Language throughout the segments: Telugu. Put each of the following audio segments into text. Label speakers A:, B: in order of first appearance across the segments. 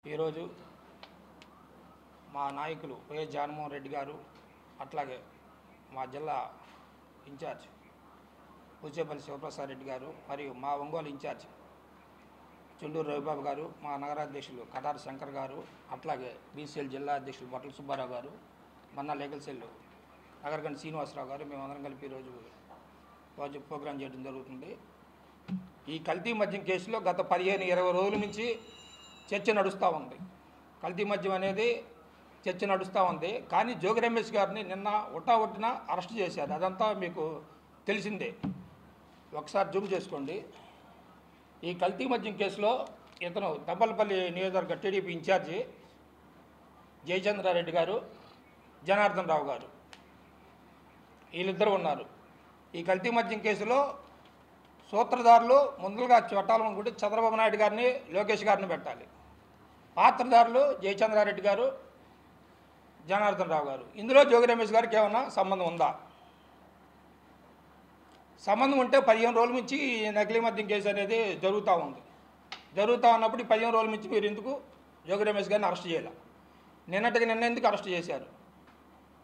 A: ఈరోజు మా నాయకులు వైఎస్ జగన్మోహన్ రెడ్డి గారు అట్లాగే మా జిల్లా ఇన్ఛార్జ్ పూచేపల్లి శివప్రసాద్ రెడ్డి గారు మరియు మా ఒంగోలు ఇన్ఛార్జ్ చుండూరు రవిబాబు గారు, మా నగరాధ్యక్షులు కటారి శంకర్ గారు, అట్లాగే బీసీఎల్ జిల్లా అధ్యక్షులు బొట్టల సుబ్బారావు గారు, మన్నా లీగల్ సెల్ నగరగంటి శ్రీనివాసరావు గారు, మేమందరం కలిపి ఈరోజు ప్రోగ్రాం చేయడం జరుగుతుంది. ఈ కల్తీ మద్యం కేసులో గత 15-20 రోజుల నుంచి చర్చ నడుస్తూ ఉంది. కల్తీ మద్యం అనేది చర్చ నడుస్తూ ఉంది. కానీ జోగి రమేష్ గారిని నిన్న ఒట్టిన అరెస్ట్ చేశారు. అదంతా మీకు తెలిసిందే. ఒకసారి జూమ్ చేసుకోండి. ఈ కల్తీ మద్యం కేసులో ఇతను తంబలపల్లి నియోజకవర్గ టీడీపీ ఇన్ఛార్జి జయచంద్రారెడ్డి గారు, జనార్దన్ రావు గారు, వీళ్ళిద్దరూ ఉన్నారు. ఈ కల్తీ మద్యం కేసులో సూత్రధారులు ముందుగా పెట్టాలనుకుంటే చంద్రబాబు నాయుడు గారిని, లోకేష్ గారిని పెట్టాలి. పాత్రధారులు జయచంద్రారెడ్డి గారు, జనార్దన్ రావు గారు. ఇందులో జోగి రమేష్ గారికి ఏమన్నా సంబంధం ఉందా? సంబంధం ఉంటే 15 రోజుల నుంచి నకిలీ మద్యం కేసు అనేది జరుగుతూ ఉంది. జరుగుతూ ఉన్నప్పుడు 15 రోజుల నుంచి మీరు ఎందుకు జోగి రమేష్ గారిని అరెస్ట్ చేయాలి? నిన్న ఎందుకు అరెస్ట్ చేశారు?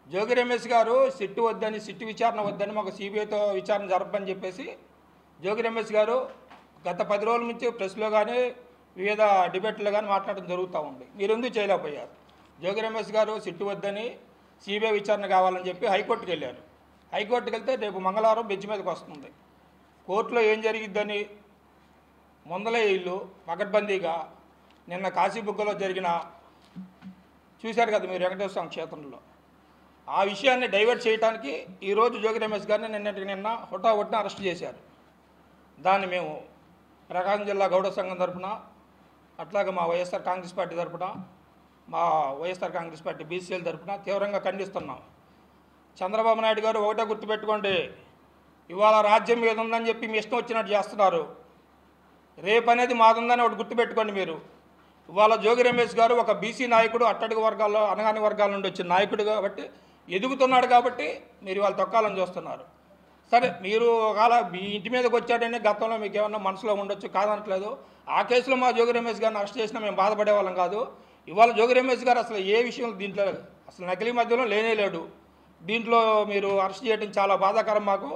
A: జోగి రమేష్ గారు సిట్టు వద్దని, సిట్టు విచారణ వద్దని, మాకు సిబిఐతో విచారణ జరపని చెప్పేసి జోగి రమేష్ గారు గత 10 రోజుల నుంచి ప్రెస్లో కానీ వివిధ డిబేట్లో కానీ మాట్లాడడం జరుగుతూ ఉంది. మీరు ఎందుకు చేయలేకపోయారు? జోగి రమేష్ గారు సిట్టు వద్దని, సిబిఐ విచారణ కావాలని చెప్పి హైకోర్టుకు వెళ్ళారు. హైకోర్టుకు వెళ్తే రేపు మంగళవారం బెంచ్ మీదకి వస్తుంది. కోర్టులో ఏం జరిగిద్దని ముందలే ఇల్లు పకడ్బందీగా నిన్న కాశీబుగ్గలో జరిగిన చూశారు కదా మీరు, వెంకటేశ్వర స్వామి క్షేత్రంలో. ఆ విషయాన్ని డైవర్ట్ చేయడానికి ఈరోజు జోగి రమేష్ గారిని నిన్న హుటాహుటిన అరెస్ట్ చేశారు. దాన్ని మేము ప్రకాశం జిల్లా గౌడ సంఘం తరఫున, అట్లాగే మా వైఎస్ఆర్ కాంగ్రెస్ పార్టీ తరఫున, మా వైఎస్ఆర్ కాంగ్రెస్ పార్టీ బీసీఎల్ తరఫున తీవ్రంగా ఖండిస్తున్నాం. చంద్రబాబు నాయుడు గారు ఒకటే గుర్తుపెట్టుకోండి, ఇవాళ రాజ్యం మీద ఉందని చెప్పి మీ ఇష్టం వచ్చినట్టు చేస్తున్నారు. రేపు అనేది మాదుందని ఒకటి గుర్తుపెట్టుకోండి మీరు. ఇవాళ జోగి రమేష్ గారు ఒక బీసీ నాయకుడు, అట్టడుగు వర్గాల్లో, అనగాని వర్గాల నుండి వచ్చిన నాయకుడు కాబట్టి, ఎదుగుతున్నాడు కాబట్టి మీరు వాళ్ళు తొక్కాలని చూస్తున్నారు. సరే, మీరు ఒకవేళ మీ ఇంటి మీదకి వచ్చాడని గతంలో మీకు ఏమన్నా మనసులో ఉండొచ్చు, కాదనట్లేదు. ఆ కేసులో మా జోగి రమేష్ గారిని అరెస్ట్ చేసినా మేము బాధపడే వాళ్ళం కాదు. ఇవాళ జోగి రమేష్ గారు అసలు ఏ విషయం దీంట్లో అసలు నకిలీ మధ్యలో లేనేలేడు. దీంట్లో మీరు అరెస్ట్ చేయడం చాలా బాధాకరం మాకు.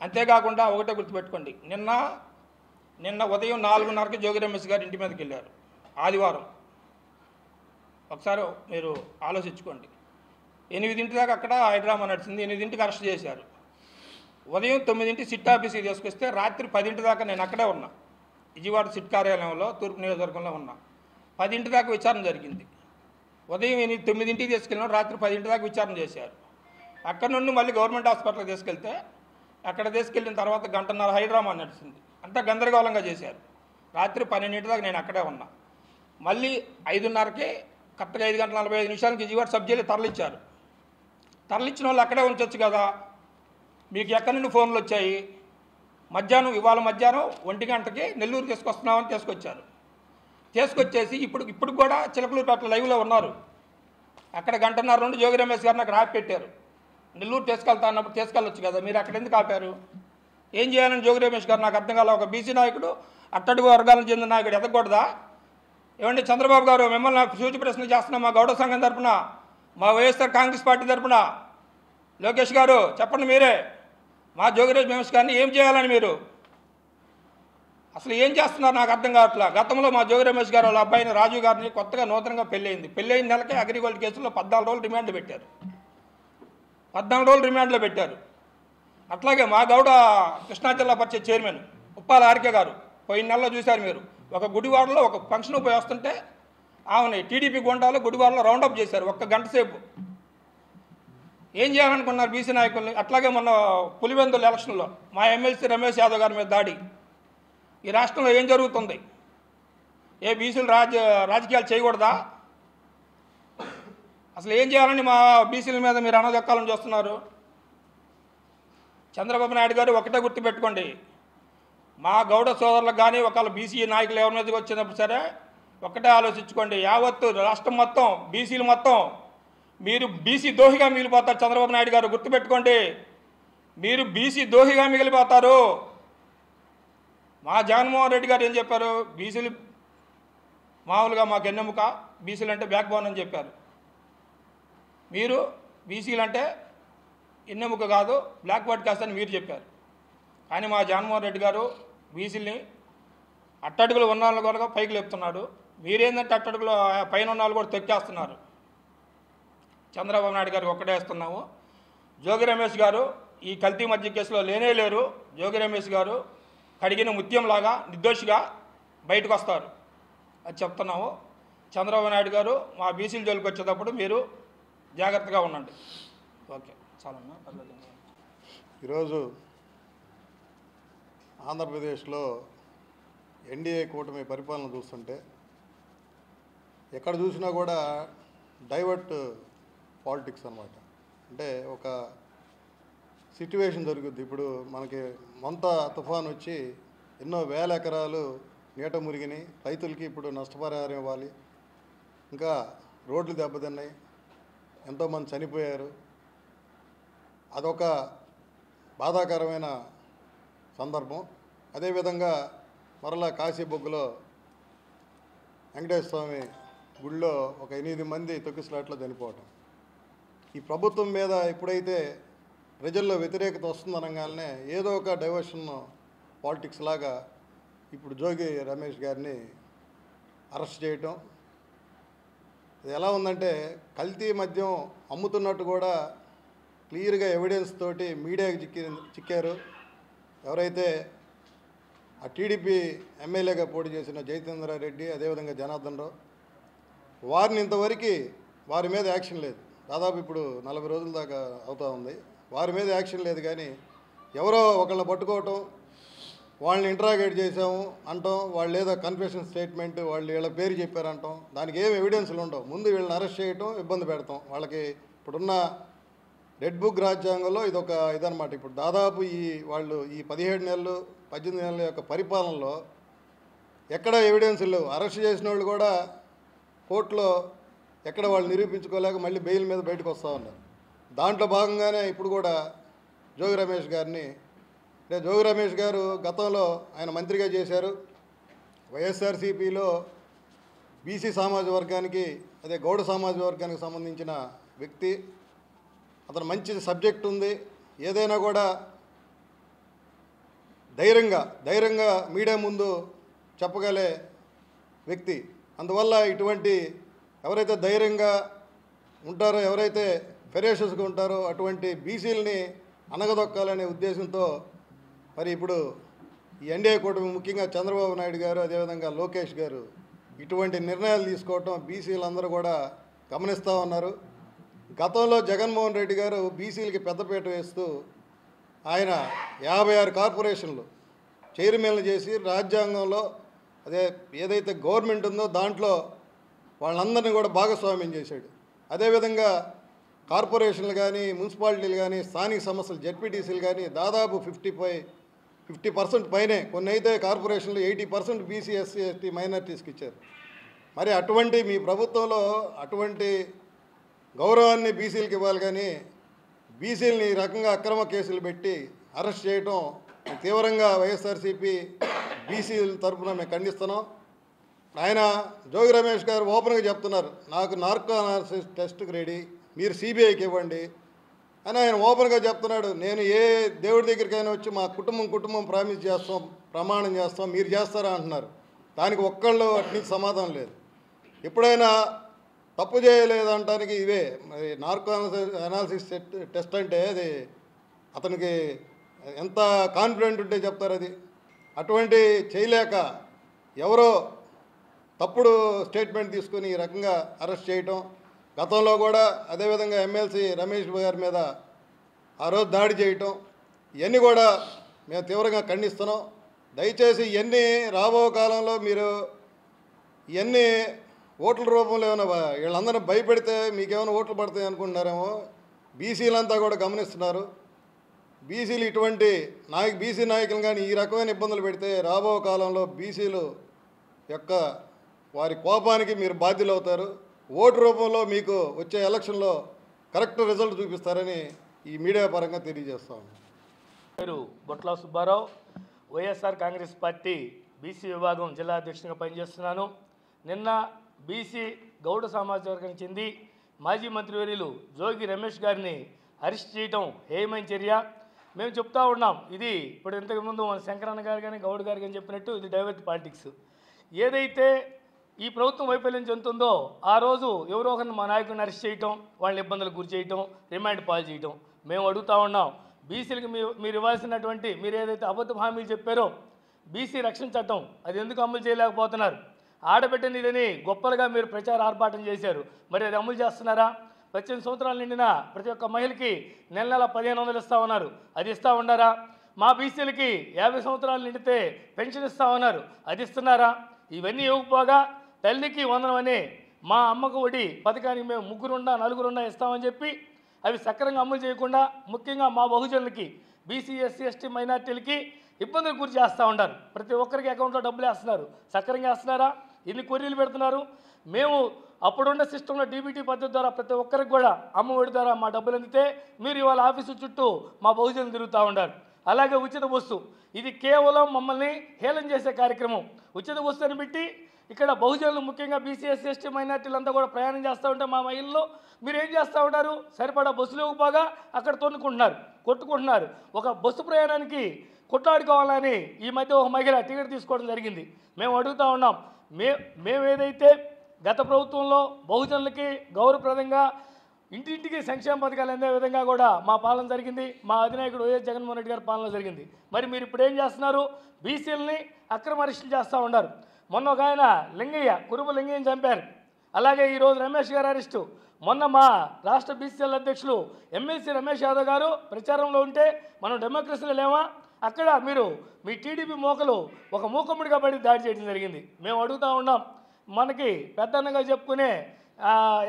A: అంతేకాకుండా ఒకటే గుర్తుపెట్టుకోండి, నిన్న ఉదయం 4:30కి జోగి రమేష్ గారు ఇంటి మీదకి వెళ్ళారు, ఆదివారం. ఒకసారి మీరు ఆలోచించుకోండి. 8 దాకా అక్కడ హైడ్రామా నడిచింది. 8కి అరెస్ట్ చేశారు. ఉదయం 9 సిట్ ఆఫీస్కి తీసుకొస్తే రాత్రి 10 దాకా నేను అక్కడే ఉన్నా. విజయవాడ సిట్ కార్యాలయంలో తూర్పు నియోజకవర్గంలో ఉన్నా. 10 దాకా విచారణ జరిగింది. ఉదయం 9కి తీసుకెళ్ళిన రాత్రి 10 దాకా విచారణ చేశారు. అక్కడ నుండి మళ్ళీ గవర్నమెంట్ హాస్పిటల్కి తీసుకెళ్తే అక్కడ తీసుకెళ్ళిన తర్వాత 1:30 హైడ్రామా నడిచింది. అంతా గందరగోళంగా చేశారు. రాత్రి 12 దాకా నేను అక్కడే ఉన్నా. మళ్ళీ 5:30కి కరెక్ట్గా 5:45 విజయవాడ సబ్ జైలు తరలిచ్చారు. తరలిచ్చిన వాళ్ళు అక్కడే ఉంచవచ్చు కదా. మీకు ఎక్కడి నుండి ఫోన్లు వచ్చాయి? ఇవాళ మధ్యాహ్నం 1 గంటకి నెల్లూరు తీసుకొస్తున్నామని తీసుకొచ్చారు. తీసుకొచ్చేసి ఇప్పుడు కూడా చిలకలూరుపేట లైవ్లో ఉన్నారు. అక్కడ 1:30 నుండి జోగి రమేష్ గారిని అక్కడ ఆపి పెట్టారు. నెల్లూరు తీసుకెళ్తా అన్నప్పుడు తీసుకెళ్ళొచ్చు కదా, మీరు అక్కడ ఎందుకు ఆపారు? ఏం చేయాలని జోగి రమేష్ గారు నాకు అర్థం కాల. ఒక బీసీ నాయకుడు, అట్టడుగు వర్గాలకు చెందిన నాయకుడు ఎదగకూడదా? ఏమంటే చంద్రబాబు గారు, మిమ్మల్ని నాకు సూచి ప్రశ్నలు చేస్తున్నా మా గౌడ సంఘం తరఫున, మా వైఎస్ఆర్ కాంగ్రెస్ పార్టీ తరఫున. లోకేష్ గారు చెప్పండి మీరే, మా జోగి రమేష్ గారిని ఏం చేయాలని మీరు అసలు ఏం చేస్తున్నారు నాకు అర్థం కావట్లా. గతంలో మా జోగి రమేష్ గారు వాళ్ళ అబ్బాయిని రాజు గారిని కొత్తగా నూతనంగా పెళ్ళయింది. పెళ్ళైన నెలకే అగ్రిగోల్డ్ కేసులో 14 రోజులు రిమాండ్లో పెట్టారు. 14 రోజులు రిమాండ్లో పెట్టారు. అట్లాగే మా గౌడ కృష్ణా జిల్లా పరిషత్ చైర్మన్ ఉప్పాల ఆర్కే గారు పోయిన నెలలో చూశారు మీరు. ఒక గుడివాడలో ఒక ఫంక్షన్ పోయి వస్తుంటే ఆమెని టీడీపీ గుండాలు గుడివాడలో రౌండప్ చేశారు 1 గంట సేపు. ఏం చేయాలనుకున్నారు బీసీ నాయకుల్ని? అట్లాగే మొన్న పులివెందుల ఎలక్షన్లో మా ఎమ్మెల్సీ రమేష్ యాదవ్ గారి మీద దాడి. ఈ రాష్ట్రంలో ఏం జరుగుతుంది? ఏ బీసీలు రాజకీయాలు చేయకూడదా? అసలు ఏం చేయాలని మా బీసీల మీద మీరు అనదొక్కాలని చూస్తున్నారు? చంద్రబాబు నాయుడు గారు ఒకటే గుర్తుపెట్టుకోండి, మా గౌడ సోదరులకు కానీ ఒకవేళ బీసీ నాయకులు ఎవరి మీదకి వచ్చినప్పుడు సరే ఒకటే ఆలోచించుకోండి, యావత్తు రాష్ట్రం మొత్తం బీసీలు మొత్తం మీరు బీసీ దోహిగా మిగిలిపోతారు. చంద్రబాబు నాయుడు గారు గుర్తుపెట్టుకోండి, మీరు బీసీ దోహిగా మిగిలిపోతారు. మా జగన్మోహన్ రెడ్డి గారు ఏం చెప్పారు? బీసీలు మామూలుగా మాకు ఎన్నెముక బీసీలు అంటే బ్యాక్ బోన్ అని చెప్పారు. మీరు బీసీలు అంటే ఎన్నెముక కాదు బ్లాక్ బోర్డ్ కాస్త అని మీరు చెప్పారు. కానీ మా జగన్మోహన్ రెడ్డి గారు బీసీలని అట్టడుగులు ఉన్న వాళ్ళు కూడా పైకి లేపుతున్నాడు. మీరేందంటే అట్టడుగులు పైన ఉన్న వాళ్ళు కూడా తొక్కేస్తున్నారు. చంద్రబాబు నాయుడు గారికి ఒక్కటే ఇస్తున్నాము. జోగి రమేష్ గారు ఈ కల్తీ మద్య కేసులో లేనే లేరు. జోగి రమేష్ గారు కడిగిన ముత్యంలాగా నిర్దోషిగా బయటకు వస్తారు అది చెప్తున్నాము. చంద్రబాబు నాయుడు గారు మా బీసీల జోలికి వచ్చేటప్పుడు మీరు జాగ్రత్తగా ఉండండి. ఓకే చాలన్నా పర్లేదు.
B: ఈరోజు ఆంధ్రప్రదేశ్లో ఎన్డీఏ కూటమి పరిపాలన చూస్తుంటే ఎక్కడ చూసినా కూడా డైవర్ట్ పాలిటిక్స్ అన్నమాట. అంటే ఒక సిట్యువేషన్ జరుగుద్ది. ఇప్పుడు మనకి మొంత తుఫాన్ వచ్చి ఎన్నో వేల ఎకరాలు నీట మురిగినాయి. రైతులకి ఇప్పుడు నష్టపరిహారం ఇవ్వాలి. ఇంకా రోడ్లు దెబ్బతిన్నాయి, ఎంతోమంది చనిపోయారు. అదొక బాధాకరమైన సందర్భం. అదేవిధంగా మరలా కాశీబొగ్గులో వెంకటేశ్వర స్వామి గుడిలో ఒక 8 మంది తొక్కిసలాట్లో చనిపోవటం. ఈ ప్రభుత్వం మీద ఎప్పుడైతే ప్రజల్లో వ్యతిరేకత వస్తుందనగానే ఏదో ఒక డైవర్షన్ పాలిటిక్స్ లాగా ఇప్పుడు జోగి రమేష్ గారిని అరెస్ట్ చేయటం. అది ఎలా ఉందంటే కల్తీ మద్యం అమ్ముతున్నట్టు కూడా క్లియర్గా ఎవిడెన్స్ తోటి మీడియాకి చిక్కారు. ఎవరైతే ఆ టీడీపీ ఎమ్మెల్యేగా పోటీ చేసిన జయచంద్రారెడ్డి, అదేవిధంగా జనార్దన్ రావు, వారిని ఇంతవరకు వారి మీద యాక్షన్ లేదు. దాదాపు ఇప్పుడు 40 రోజుల దాకా అవుతూ ఉంది. వారి మీద యాక్షన్ లేదు. కానీ ఎవరో ఒకళ్ళని పట్టుకోవటం, వాళ్ళని ఇంట్రాగేట్ చేసాము అంటాం, వాళ్ళు ఏదో కన్ఫెషన్ స్టేట్మెంట్ వాళ్ళు వీళ్ళ పేరు చెప్పారంటాం, దానికి ఏం ఎవిడెన్స్లు ఉండవు. ముందు వీళ్ళని అరెస్ట్ చేయటం, ఇబ్బంది పెడతాం. వాళ్ళకి ఇప్పుడున్న రెడ్ బుక్ రాజ్యాంగంలో ఇదొక ఇదనమాట. ఇప్పుడు దాదాపు వాళ్ళు ఈ 17 నెలలు 18 నెలల యొక్క పరిపాలనలో ఎక్కడ ఎవిడెన్స్లు లేవు. అరెస్ట్ చేసిన వాళ్ళు కూడా కోర్టులో ఎక్కడ వాళ్ళు నిరూపించుకోలేక మళ్ళీ బెయిల్ మీద బయటకు వస్తూ ఉన్నారు. దాంట్లో భాగంగానే ఇప్పుడు కూడా జోగి రమేష్ గారిని, అంటే జోగి రమేష్ గారు గతంలో ఆయన మంత్రిగా చేశారు. వైఎస్ఆర్సీపీలో బీసీ సామాజిక వర్గానికి, అదే గౌడ సామాజిక వర్గానికి సంబంధించిన వ్యక్తి. అతను మంచి సబ్జెక్ట్ ఉంది. ఏదైనా కూడా ధైర్యంగా మీడియా ముందు చెప్పగలే వ్యక్తి. అందువల్ల ఇటువంటి ఎవరైతే ధైర్యంగా ఉంటారో, ఎవరైతే ఫెరేషియస్గా ఉంటారో అటువంటి బీసీలని అనగదొక్కాలనే ఉద్దేశంతో మరి ఇప్పుడు ఈ ఎన్డీఏ కూటమి, ముఖ్యంగా చంద్రబాబు నాయుడు గారు, అదేవిధంగా లోకేష్ గారు ఇటువంటి నిర్ణయాలు తీసుకోవటం బీసీలందరూ కూడా గమనిస్తూ ఉన్నారు. గతంలో జగన్మోహన్ రెడ్డి గారు బీసీలకి పెద్దపీట వేస్తూ ఆయన 56 కార్పొరేషన్లు చైర్మన్లు చేసి రాజ్యాంగంలో అదే ఏదైతే గవర్నమెంట్ ఉందో దాంట్లో వాళ్ళందరినీ కూడా భాగస్వామ్యం చేశాడు. అదేవిధంగా కార్పొరేషన్లు కానీ, మున్సిపాలిటీలు కానీ, స్థానిక సంస్థలు జెడ్పీటీసీలు కానీ దాదాపు 50% పైనే, కొన్ని అయితే కార్పొరేషన్లు 80% బీసీ, ఎస్సీ, ఎస్టీ మైనారిటీస్కి ఇచ్చారు. మరి అటువంటి మీ ప్రభుత్వంలో అటువంటి గౌరవాన్ని బీసీలకు ఇవ్వాలి. కానీ బీసీలని ఈ రకంగా అక్రమ కేసులు పెట్టి అరెస్ట్ చేయటం తీవ్రంగా వైఎస్ఆర్సీపీ బీసీల తరఫున మేము ఖండిస్తున్నాం. ఆయన జోగి రమేష్ గారు ఓపెన్గా చెప్తున్నారు, నాకు నార్కో అనాలిసిస్ టెస్ట్కి రెడీ, మీరు సిబిఐకి ఇవ్వండి అని ఆయన ఓపెన్గా చెప్తున్నాడు. నేను ఏ దేవుడి దగ్గరికైనా వచ్చి మా కుటుంబం ప్రామిస్ చేస్తాం, ప్రమాణం చేస్తాం, మీరు చేస్తారా అంటున్నారు. దానికి ఒక్కళ్ళు అట్నికి సమాధానం లేదు. ఎప్పుడైనా తప్పు చేయలేదంటానికి ఇవే మరి నార్కో అనాలిసిస్ టెస్ట్ అంటే అది అతనికి ఎంత కాన్ఫిడెంట్ ఉంటే చెప్తారు. అది అటువంటి చేయలేక ఎవరో తప్పుడు స్టేట్మెంట్ తీసుకుని ఈ రకంగా అరెస్ట్ చేయటం. గతంలో కూడా అదేవిధంగా ఎమ్మెల్సీ రమేష్ గారి మీద ఆ రోజు దాడి చేయటం, ఇవన్నీ కూడా మేము తీవ్రంగా ఖండిస్తున్నాం. దయచేసి ఇవన్నీ రాబో కాలంలో మీరు ఇవన్నీ ఓట్ల రూపంలో ఏమైనా వీళ్ళందరినీ భయపెడితే మీకేమైనా ఓట్లు పడతాయి అనుకుంటున్నారేమో. బీసీలంతా కూడా గమనిస్తున్నారు. బీసీలు ఇటువంటి బీసీ నాయకులు కానీ ఈ రకమైన ఇబ్బందులు పెడితే రాబో కాలంలో బీసీలు యొక్క వారి కోపానికి మీరు బాధ్యులు అవుతారు. ఓటు రూపంలో మీకు వచ్చే ఎలక్షన్లో కరెక్ట్ రిజల్ట్ చూపిస్తారని ఈ మీడియా పరంగా తెలియజేస్తాను.
C: పేరు బొట్ల సుబ్బారావు, వైఎస్ఆర్ కాంగ్రెస్ పార్టీ బీసీ విభాగం జిల్లా అధ్యక్షునిగా పనిచేస్తున్నాను. నిన్న బీసీ గౌడ సమాజ వర్గానికి చెంది మాజీ మంత్రివర్యులు జోగి రమేష్ గారిని అరెస్ట్ చేయటం హేయమైన చర్య. మేము చెప్తా ఉన్నాం, ఇది ఇప్పుడు ఇంతకుముందు మన శంకరన్న గారు కానీ గౌడ్ గారు కానీ చెప్పినట్టు ఇది డైవర్ట్ పాలిటిక్స్. ఏదైతే ఈ ప్రభుత్వం వైఫల్యం చెందుతుందో ఆ రోజు ఎవరో ఒకరిని మా నాయకుడిని అరెస్ట్ చేయటం, వాళ్ళని ఇబ్బందులకు గురి చేయటం, రిమాండ్ పాలు చేయటం. మేము అడుగుతా ఉన్నాం, బీసీలకు మీరు ఇవ్వాల్సినటువంటి మీరు ఏదైతే అబద్ధ హామీలు చెప్పారో బీసీ రక్షణ చట్టం అది ఎందుకు అమలు చేయలేకపోతున్నారు? ఆడబిడ్డని ఇదని గొప్పలుగా మీరు ప్రచార ఆర్భాటం చేశారు, మరి అది అమలు చేస్తున్నారా? 18 సంవత్సరాలు నిండిన ప్రతి ఒక్క మహిళకి నెల 1500 ఇస్తా ఉన్నారు, అది ఇస్తూ ఉన్నారా? మా బీసీలకి 50 సంవత్సరాలు నిండితే పెన్షన్ ఇస్తా ఉన్నారు, అది ఇస్తున్నారా? ఇవన్నీ ఇవ్వకపోగా తల్లికి వందనం అనే మా అమ్మకు ఒడి పథకానికి మేము 3 4 ఇస్తామని చెప్పి అవి సక్రమంగా అమలు చేయకుండా ముఖ్యంగా మా బహుజనులకి బీసీ ఎస్సీ ఎస్టీ మైనార్టీలకి ఇబ్బందులు గురి చేస్తూ ఉంటారు. ప్రతి ఒక్కరికి అకౌంట్లో డబ్బులు వేస్తున్నారు, సక్రమంగా వేస్తున్నారా? ఎన్ని కొర్రీలు పెడుతున్నారు? మేము అప్పుడున్న సిస్టంలో డీబీటీ పద్ధతి ద్వారా ప్రతి ఒక్కరికి కూడా అమ్మ ఒడి ద్వారా మా డబ్బులు అందితే మీరు ఇవాళ ఆఫీసు చుట్టూ మా బహుజనులు తిరుగుతూ ఉంటారు. అలాగే ఉచిత బస్సు, ఇది కేవలం మమ్మల్ని హేళన చేసే కార్యక్రమం. ఉచిత బస్సు అని పెట్టి ఇక్కడ బహుజనులు ముఖ్యంగా బీసీ ఎస్సీ ఎస్టీ మైనార్టీలంతా కూడా ప్రయాణం చేస్తూ ఉంటే మా మహిళల్లో మీరు ఏం చేస్తూ ఉంటారు? సరిపడా బస్సులు ఇవ్వకపోగా అక్కడ తొన్నుకుంటున్నారు, కొట్టుకుంటున్నారు. ఒక బస్సు ప్రయాణానికి కొట్లాడుకోవాలని ఈ మధ్య ఒక మహిళ టికెట్ తీసుకోవడం జరిగింది. మేము అడుగుతూ ఉన్నాం, మేము ఏదైతే గత ప్రభుత్వంలో బహుజనులకి గౌరవప్రదంగా ఇంటింటికి సంక్షేమ పథకాలు అందే విధంగా కూడా మా పాలన జరిగింది, మా అధినాయకుడు వైఎస్ జగన్మోహన్ రెడ్డి గారి పాలన జరిగింది. మరి మీరు ఇప్పుడు ఏం చేస్తున్నారు? బీసీలని అక్రమ అరెస్టులు చేస్తూ ఉన్నారు. మొన్న ఒక ఆయన లింగయ్య, కురుబ లింగయ్యని చంపారు. అలాగే ఈరోజు రమేష్ గారు అరెస్టు. మొన్న మా రాష్ట్ర బీసీఎల్ అధ్యక్షులు ఎమ్మెల్సీ రమేష్ యాదవ్ గారు ప్రచారంలో ఉంటే మనం డెమోక్రసీలో లేవా? అక్కడ మీరు మీ టీడీపీ మోకలు ఒక మూకమ్ముడిగా పడి దాడి చేయడం జరిగింది. మేము అడుగుతూ ఉన్నాం, మనకి పెద్దన్నగా చెప్పుకునే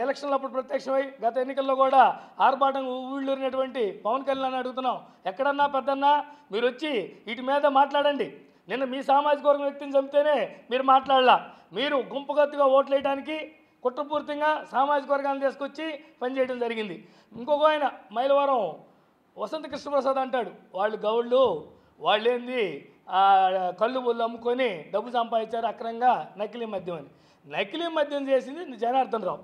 C: ఎలక్షన్లప్పుడు ప్రత్యక్షమై గత ఎన్నికల్లో కూడా ఆర్భాటం ఊళ్ళూరినటువంటి పవన్ కళ్యాణ్ అడుగుతున్నాం, ఎక్కడన్నా పెద్దన్నా మీరు వచ్చి వీటి మీద మాట్లాడండి. నిన్న మీ సామాజిక వర్గం వ్యక్తిని చంపితేనే మీరు మాట్లాడలా, మీరు గుంపుగత్తుగా ఓట్లు వేయడానికి కుట్రపూర్తిగా సామాజిక వర్గాన్ని తీసుకొచ్చి పనిచేయడం జరిగింది. ఇంకొక ఆయన మైలవరం వసంత కృష్ణప్రసాద్ అంటాడు, వాళ్ళు గౌళ్ళు వాళ్ళేంది కళ్ళు బొల్లు అమ్ముకొని డబ్బు సంపాదించారు అక్రమంగా నకిలీ మద్యం అని. నకిలీ మద్యం చేసింది జనార్దన్ రావు.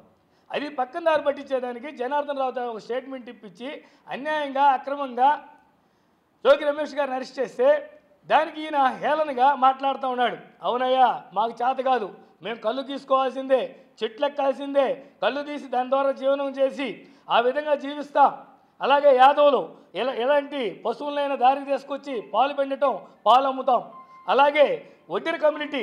C: అది పక్కన దారి పట్టించేదానికి జనార్దన్ రావు ఒక స్టేట్మెంట్ ఇప్పించి అన్యాయంగా అక్రమంగా జోగి రమేష్ గారిని అరెస్ట్ చేస్తే దానికి ఈయన హేళనగా మాట్లాడుతూ ఉన్నాడు. అవునయ్యా, మాకు చేత కాదు, మేము కళ్ళు తీసుకోవాల్సిందే, చెట్లు ఎక్కాల్సిందే, కళ్ళు తీసి దాని ద్వారా జీవనం చేసి ఆ విధంగా జీవిస్తాం. అలాగే యాదవులు ఎలాంటి పశువులైనా దారికి తీసుకొచ్చి పాలు పెండటం, పాలు అమ్ముతాం. అలాగే ఒడ్డెర కమ్యూనిటీ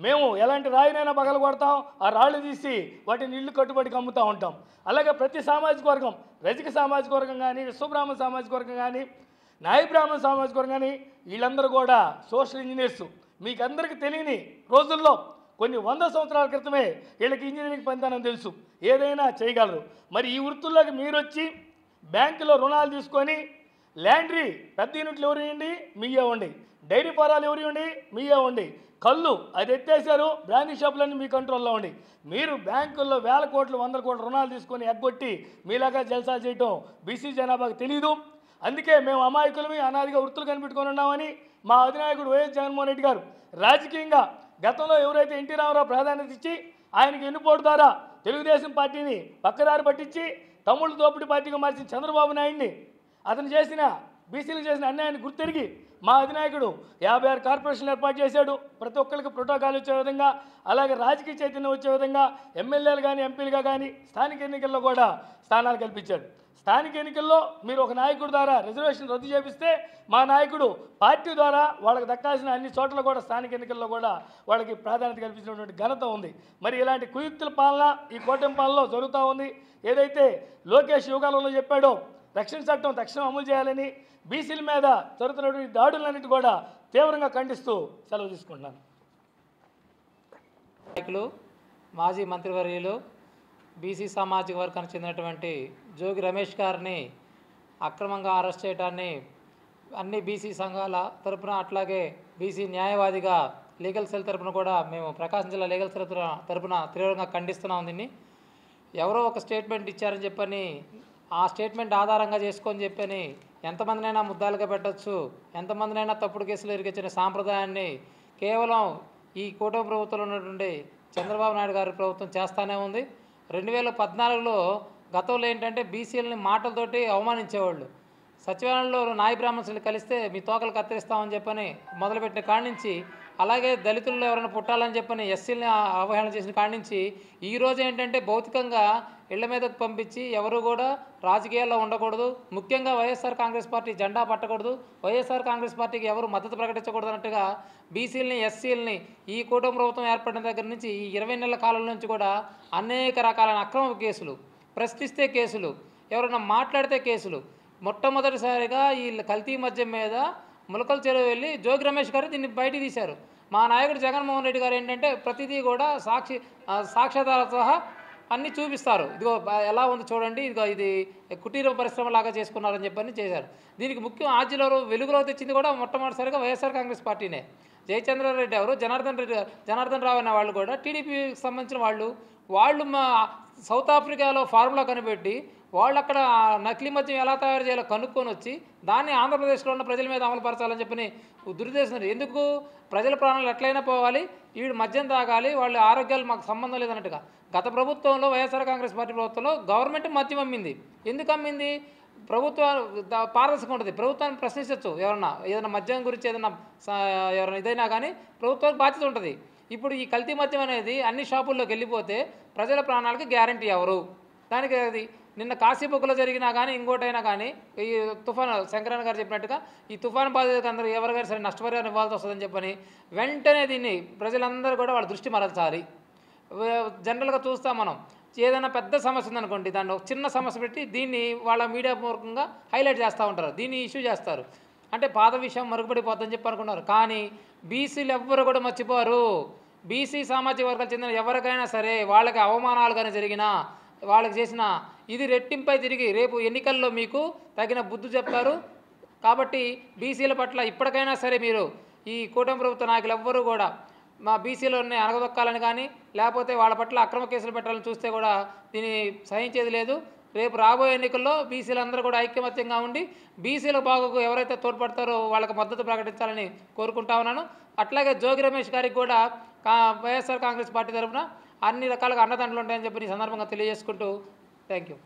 C: మేము ఎలాంటి రాయినైనా పగల కొడతాం, ఆ రాళ్ళు తీసి వాటిని ఇళ్ళు కట్టుబడికి అమ్ముతూ ఉంటాం. అలాగే ప్రతి సామాజిక వర్గం, రజక సామాజిక వర్గం కానీ, విశ్వబ్రాహ్మణ సామాజిక వర్గం కానీ, నాయ బ్రాహ్మణ సామాజిక వర్గం కానీ వీళ్ళందరూ కూడా సోషల్ ఇంజనీర్స్. మీకు అందరికీ తెలియని రోజుల్లో కొన్ని 100 సంవత్సరాల క్రితమే వీళ్ళకి ఇంజనీరింగ్ పనితనం తెలుసు, ఏదైనా చేయగలరు. మరి ఈ వృత్తుల్లోకి మీరు వచ్చి బ్యాంకులో రుణాలు తీసుకొని ల్యాండ్రీ పెద్ద యూనిట్లు ఎవరు ఇవ్వండి, మీయే ఉండి, డైరీ ఫారాలు ఎవరు ఇవ్వండి, మీయే ఉండి, కళ్ళు అది ఎత్తేసారు, బ్రాండింగ్ షాపులన్నీ మీ కంట్రోల్లో ఉండి మీరు బ్యాంకుల్లో 1000 కోట్లు 100 కోట్ల రుణాలు తీసుకొని ఎగ్గొట్టి మీలాగా జల్సా చేయటం బీసీ జనాభాకు తెలీదు. అందుకే మేము అమాయకులమే అనాదిగా వృత్తులు కనిపెట్టుకొని ఉన్నామని మా అధినాయకుడు వైఎస్ జగన్మోహన్ రెడ్డి గారు రాజకీయంగా గతంలో ఎవరైతే ఎన్టీ రామారావు ప్రాధాన్యత ఇచ్చి ఆయనకి ఎన్నుపోటు ద్వారా తెలుగుదేశం పార్టీని పక్కదారి పట్టించి తమ్ముళ్ళు దోపిడీ పార్టీగా మార్చిన చంద్రబాబు నాయుడిని అతను చేసిన బీసీలకు చేసిన అన్యాయాన్ని గుర్తెరిగి మా అధినాయకుడు 56 కార్పొరేషన్లు ఏర్పాటు చేశాడు. ప్రతి ఒక్కరికి ప్రోటోకాల్ వచ్చే విధంగా, అలాగే రాజకీయ చైతన్యం వచ్చే విధంగా ఎమ్మెల్యేలు కానీ ఎంపీలుగా కానీ స్థానిక ఎన్నికల్లో కూడా స్థానాలు కల్పించాడు. స్థానిక ఎన్నికల్లో మీరు ఒక నాయకుడి ద్వారా రిజర్వేషన్ రద్దు చేపిస్తే మా నాయకుడు పార్టీ ద్వారా వాళ్ళకి దక్కాల్సిన అన్ని చోట్ల కూడా స్థానిక ఎన్నికల్లో కూడా వాళ్ళకి ప్రాధాన్యత కల్పించినటువంటి ఘనత ఉంది. మరి ఇలాంటి కుయుక్తుల పాలన ఈ కూటమి పాలనలో జరుగుతూ ఉంది. ఏదైతే లోకేష్ యువకాలంలో చెప్పాడో రక్షణ చట్టం తక్షణం అమలు చేయాలని బీసీల మీద జరుగుతున్నటువంటి దాడులన్నిటి కూడా తీవ్రంగా ఖండిస్తూ సెలవు తీసుకుంటున్నాను.
D: నాయకులు, మాజీ మంత్రివర్యులు, బీసీ సామాజిక వర్గానికి చెందినటువంటి జోగి రమేష్ గారిని అక్రమంగా అరెస్ట్ చేయడాన్ని అన్ని బీసీ సంఘాల తరపున, అట్లాగే బీసీ న్యాయవాదిగా లీగల్ సెల్ తరపున కూడా మేము ప్రకాశం జిల్లా లీగల్ సెల్ తరపున తీవ్రంగా ఖండిస్తున్నాం. దీన్ని ఎవరో ఒక స్టేట్మెంట్ ఇచ్చారని చెప్పని ఆ స్టేట్మెంట్ ఆధారంగా చేసుకొని చెప్పని ఎంతమందినైనా ముద్దాలుగా పెట్టచ్చు, ఎంతమందినైనా తప్పుడు కేసులు ఇరికించిన సాంప్రదాయాన్ని కేవలం ఈ కూటమి ప్రభుత్వంలో ఉన్నటువంటి చంద్రబాబు నాయుడు గారి ప్రభుత్వం చేస్తూనే ఉంది. 2014లో గతంలో ఏంటంటే బీసీలని మాటలతోటి అవమానించేవాళ్ళు. సచివాలయంలో నాయ బ్రాహ్మణులు కలిస్తే మీ తోకలు కత్తిరిస్తామని చెప్పని మొదలుపెట్టిన కాడి నుంచి, అలాగే దళితుల్లో ఎవరైనా పుట్టాలని చెప్పని ఎస్సీలని అవహేళన చేసిన కాడి నుంచి ఈరోజు ఏంటంటే భౌతికంగా ఇళ్ల మీదకు పంపించి ఎవరు కూడా రాజకీయాల్లో ఉండకూడదు, ముఖ్యంగా వైఎస్ఆర్ కాంగ్రెస్ పార్టీ జెండా పట్టకూడదు, వైఎస్ఆర్ కాంగ్రెస్ పార్టీకి ఎవరు మద్దతు ప్రకటించకూడదు అన్నట్టుగా బీసీలని ఎస్సీలని ఈ కూటమి ప్రభుత్వం ఏర్పడిన దగ్గర నుంచి ఈ 20 నెలల కాలం నుంచి కూడా అనేక రకాలైన అక్రమ కేసులు, ప్రశ్నిస్తే కేసులు, ఎవరైనా మాట్లాడితే కేసులు. మొట్టమొదటిసారిగా ఈ కల్తీ మద్యం మీద ములకల చెరువు వెళ్ళి జోగి రమేష్ గారు దీన్ని బయటికి తీశారు. మా నాయకుడు జగన్మోహన్ రెడ్డి గారు ఏంటంటే ప్రతిదీ కూడా సాక్ష్యాధారాలతో సహా అన్నీ చూపిస్తారు. ఇదిగో ఎలా ఉంది చూడండి, ఇదిగో ఇది కుటీర పరిశ్రమలాగా చేసుకున్నారని చెప్పని చేశారు. దీనికి ముఖ్యం ఆద్యలో వెలుగులో తెచ్చింది కూడా మొట్టమొదటిసారిగా వైఎస్ఆర్ కాంగ్రెస్ పార్టీనే. జయచంద్రారెడ్డి ఎవరు, జనార్దన్ రావు అనే వాళ్ళు కూడా టీడీపీకి సంబంధించిన వాళ్ళు మా సౌత్ ఆఫ్రికాలో ఫార్ములా కనిపెట్టి వాళ్ళు అక్కడ నకిలీ మద్యం ఎలా తయారు చేయాలో కనుక్కొని వచ్చి దాన్ని ఆంధ్రప్రదేశ్లో ఉన్న ప్రజల మీద అమలుపరచాలని చెప్పని దురుద్దేశం. ఎందుకు ప్రజల ప్రాణాలు ఎట్లయినా పోవాలి, వీడు మద్యం తాగాలి, వాళ్ళ ఆరోగ్యాలు మాకు సంబంధం లేదన్నట్టుగా. గత ప్రభుత్వంలో వైఎస్ఆర్ కాంగ్రెస్ పార్టీ ప్రభుత్వంలో గవర్నమెంట్ మద్యం అమ్మింది. ఎందుకు అమ్మింది? ప్రభుత్వం పారదర్శకం ఉంటుంది, ప్రభుత్వాన్ని ప్రశ్నించవచ్చు. ఏదైనా మద్యం గురించి ఎవరైనా ఇదైనా కానీ ప్రభుత్వానికి బాధ్యత ఉంటుంది. ఇప్పుడు ఈ కల్తీ మద్యం అనేది అన్ని షాపుల్లోకి వెళ్ళిపోతే ప్రజల ప్రాణాలకి గ్యారంటీ ఎవరు? దానికి అది నిన్న కాశీబుక్లో జరిగినా కానీ ఇంకోటైనా కానీ ఈ తుఫాను శంకరన్న గారు చెప్పినట్టుగా ఈ తుఫాను బాధితులకు అందరూ ఎవరికైనా సరే నష్టపరిహారం ఇవ్వాల్సి వస్తుందని చెప్పని వెంటనే దీన్ని ప్రజలందరూ కూడా వాళ్ళ దృష్టి మరల్చాలి. జనరల్గా చూస్తాం మనం, ఏదైనా పెద్ద సమస్య ఉందనుకోండి, దాన్ని ఒక చిన్న సమస్య పెట్టి దీన్ని వాళ్ళ మీడియా పూర్వకంగా హైలైట్ చేస్తూ ఉంటారు, దీన్ని ఇష్యూ చేస్తారు. అంటే పాత విషయం మరుగుపడిపోతుందని చెప్పి అనుకున్నారు. కానీ బీసీలు ఎవ్వరు కూడా మర్చిపోరు. బీసీ సామాజిక వర్గాలకు చెందిన ఎవరికైనా సరే వాళ్ళకి అవమానాలు కానీ జరిగినా, వాళ్ళకి చేసిన ఇది రెట్టింపై తిరిగి రేపు ఎన్నికల్లో మీకు తగిన బుద్ధి చెప్తారు. కాబట్టి బీసీల పట్ల ఇప్పటికైనా సరే మీరు ఈ కూటమి ప్రభుత్వ నాయకులు ఎవ్వరూ కూడా మా బీసీలోనే అనగదొక్కాలని కానీ లేకపోతే వాళ్ళ పట్ల అక్రమ కేసులు పెట్టాలని చూస్తే కూడా దీన్ని సహించేది లేదు. రేపు రాబోయే ఎన్నికల్లో బీసీలందరూ కూడా ఐక్యమత్యంగా ఉండి బీసీల బాగుకు ఎవరైతే తోడ్పడతారో వాళ్ళకి మద్దతు ప్రకటించాలని కోరుకుంటా ఉన్నాను. అట్లాగే జోగి రమేష్ గారికి కూడా వైఎస్ఆర్ కాంగ్రెస్ పార్టీ తరఫున అన్ని రకాలుగా అండదండలు ఉంటాయని చెప్పి ఈ సందర్భంగా తెలియజేసుకుంటూ థ్యాంక్ యూ.